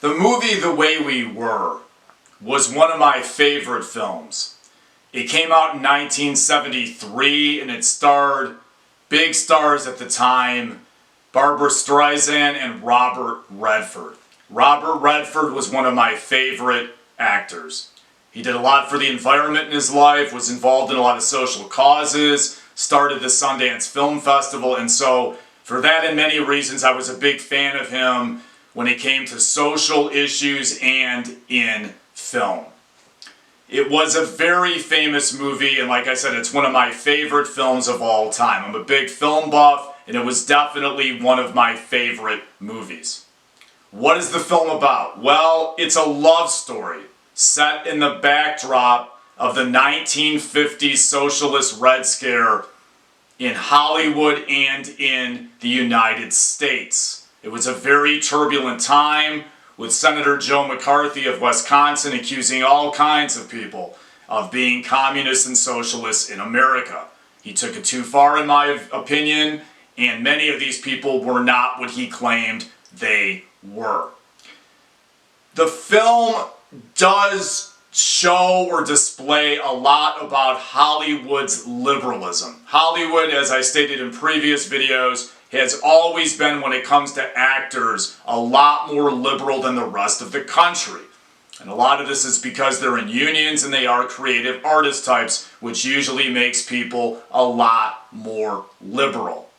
The movie The Way We Were was one of my favorite films. It came out in 1973 and it starred big stars at the time, Barbra Streisand and Robert Redford. Robert Redford was one of my favorite actors. He did a lot for the environment in his life, was involved in a lot of social causes, started the Sundance Film Festival, and so for that and many reasons I was a big fan of him when it came to social issues and in film. It was a very famous movie, and like I said, it's one of my favorite films of all time. I'm a big film buff, and it was definitely one of my favorite movies. What is the film about? Well, it's a love story set in the backdrop of the 1950s socialist Red Scare in Hollywood and in the United States. It was a very turbulent time, with Senator Joe McCarthy of Wisconsin accusing all kinds of people of being communists and socialists in America. He took it too far, in my opinion, and many of these people were not what he claimed they were. The film does show or display a lot about Hollywood's liberalism. Hollywood, as I stated in previous videos, has always been, when it comes to actors, a lot more liberal than the rest of the country. And a lot of this is because they're in unions and they are creative artist types, which usually makes people a lot more liberal.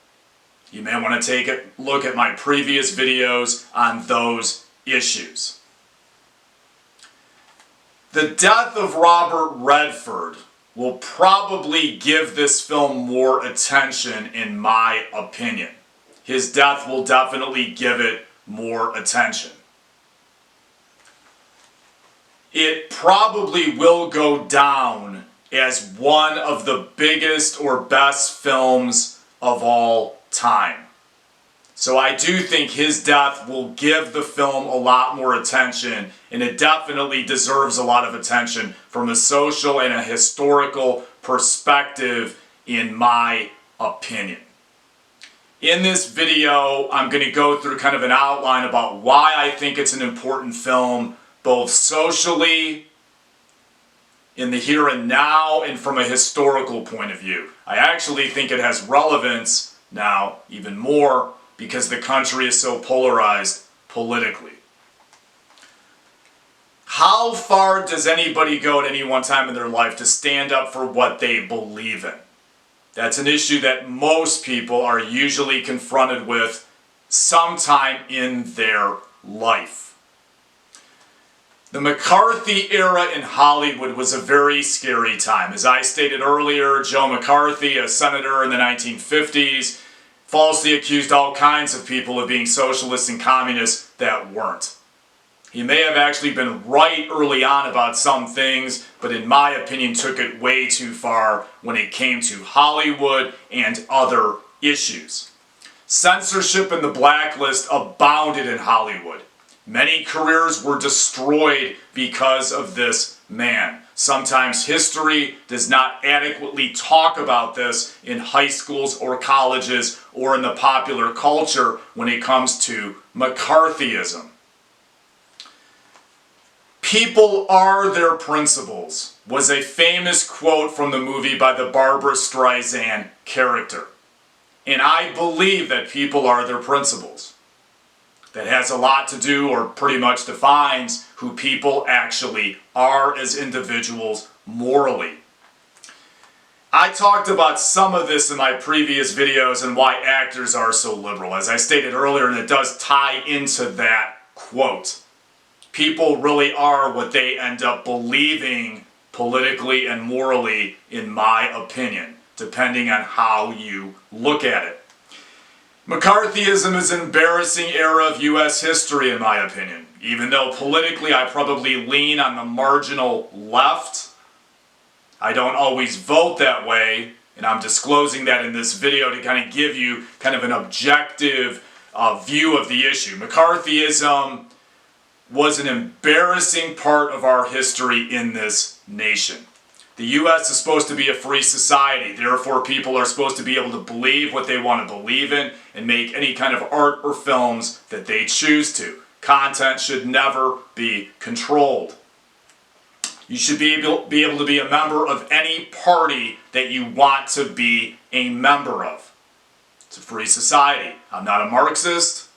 You may want to take a look at my previous videos on those issues. The death of Robert Redford will probably give this film more attention, in my opinion. His death will definitely give it more attention. It probably will go down as one of the biggest or best films of all time. So I do think his death will give the film a lot more attention, and it definitely deserves a lot of attention from a social and a historical perspective, in my opinion. In this video, I'm going to go through kind of an outline about why I think it's an important film, both socially, in the here and now, and from a historical point of view. I actually think it has relevance now, even more, because the country is so polarized politically. How far does anybody go at any one time in their life to stand up for what they believe in? That's an issue that most people are usually confronted with sometime in their life. The McCarthy era in Hollywood was a very scary time. As I stated earlier, Joe McCarthy, a senator in the 1950s, falsely accused all kinds of people of being socialists and communists that weren't. He may have actually been right early on about some things, but in my opinion took it way too far when it came to Hollywood and other issues. Censorship and the blacklist abounded in Hollywood. Many careers were destroyed because of this man. Sometimes history does not adequately talk about this in high schools or colleges or in the popular culture when it comes to McCarthyism. "People are their principles" was a famous quote from the movie by the Barbra Streisand character. And I believe that people are their principles. That has a lot to do, or pretty much defines, who people actually are as individuals morally. I talked about some of this in my previous videos and why actors are so liberal. As I stated earlier, and it does tie into that quote. People really are what they end up believing politically and morally, in my opinion, depending on how you look at it. McCarthyism is an embarrassing era of U.S. history, in my opinion. Even though politically I probably lean on the marginal left, I don't always vote that way, and I'm disclosing that in this video to kind of give you kind of an objective view of the issue. McCarthyism was an embarrassing part of our history in this nation. The U.S. is supposed to be a free society, therefore people are supposed to be able to believe what they want to believe in and make any kind of art or films that they choose to. Content should never be controlled. You should be able to be a member of any party that you want to be a member of. It's a free society. I'm not a Marxist.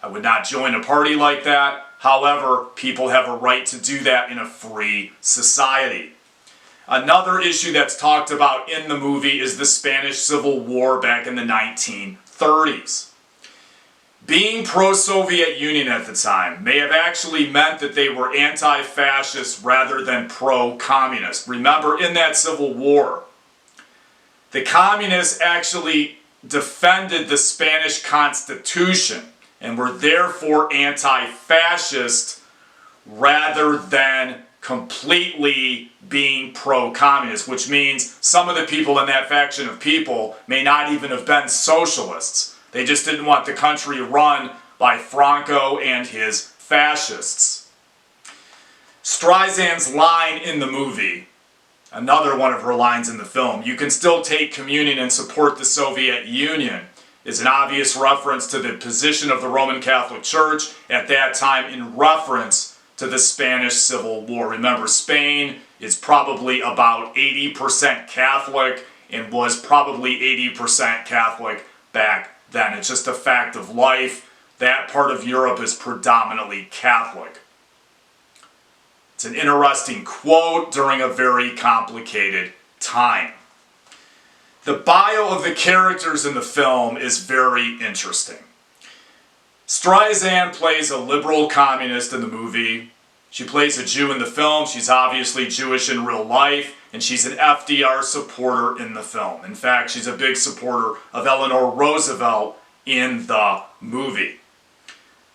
I would not join a party like that. However, people have a right to do that in a free society. Another issue that's talked about in the movie is the Spanish Civil War back in the 1930s. Being pro-Soviet Union at the time may have actually meant that they were anti-fascist rather than pro-communist. Remember, in that Civil War, the communists actually defended the Spanish Constitution and were therefore anti-fascist rather than completely being pro-communist, which means some of the people in that faction of people may not even have been socialists. They just didn't want the country run by Franco and his fascists. Streisand's line in the movie, another one of her lines in the film, "You can still take communion and support the Soviet Union," is an obvious reference to the position of the Roman Catholic Church at that time in reference to the Spanish Civil War. Remember, Spain is probably about 80% Catholic and was probably 80% Catholic back then. It's just a fact of life. That part of Europe is predominantly Catholic. It's an interesting quote during a very complicated time. The bio of the characters in the film is very interesting. Streisand plays a liberal communist in the movie. She plays a Jew in the film. She's obviously Jewish in real life, and she's an FDR supporter in the film. In fact, she's a big supporter of Eleanor Roosevelt in the movie.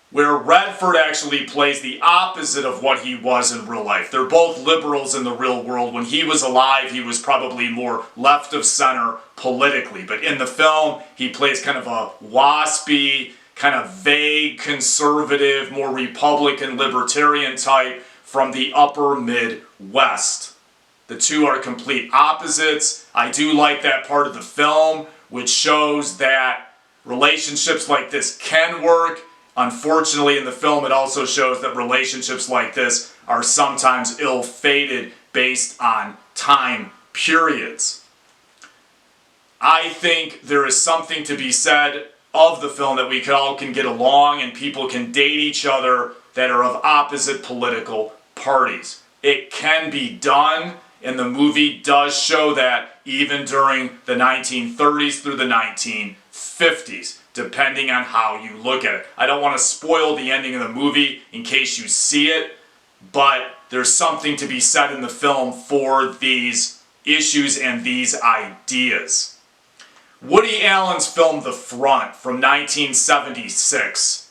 Where Redford actually plays the opposite of what he was in real life. They're both liberals in the real world. When he was alive, he was probably more left of center politically. But in the film, he plays kind of a waspy, kind of vague, conservative, more Republican, libertarian type from the upper Midwest. The two are complete opposites. I do like that part of the film, which shows that relationships like this can work. Unfortunately, in the film, it also shows that relationships like this are sometimes ill-fated based on time periods. I think there is something to be said of the film that we all can get along and people can date each other that are of opposite political parties. It can be done, and the movie does show that even during the 1930s through the 1950s, depending on how you look at it. I don't want to spoil the ending of the movie in case you see it, but there's something to be said in the film for these issues and these ideas. Woody Allen's film The Front from 1976,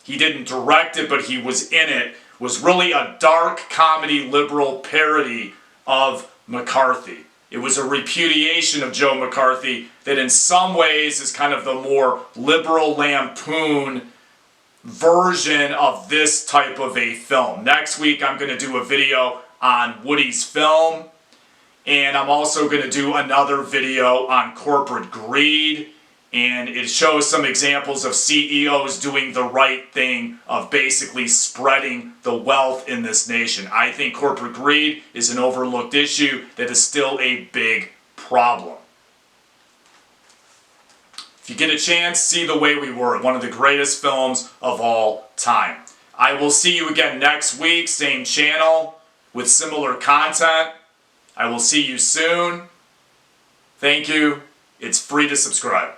he didn't direct it, but he was in it, was really a dark comedy liberal parody of McCarthy. It was a repudiation of Joe McCarthy that in some ways is kind of the more liberal lampoon version of this type of a film. Next week I'm going to do a video on Woody's film, and I'm also going to do another video on corporate greed, and it shows some examples of CEOs doing the right thing of basically spreading the wealth in this nation. I think corporate greed is an overlooked issue that is still a big problem. If you get a chance, see The Way We Were, one of the greatest films of all time. I will see you again next week, same channel, with similar content. I will see you soon. Thank you. It's free to subscribe.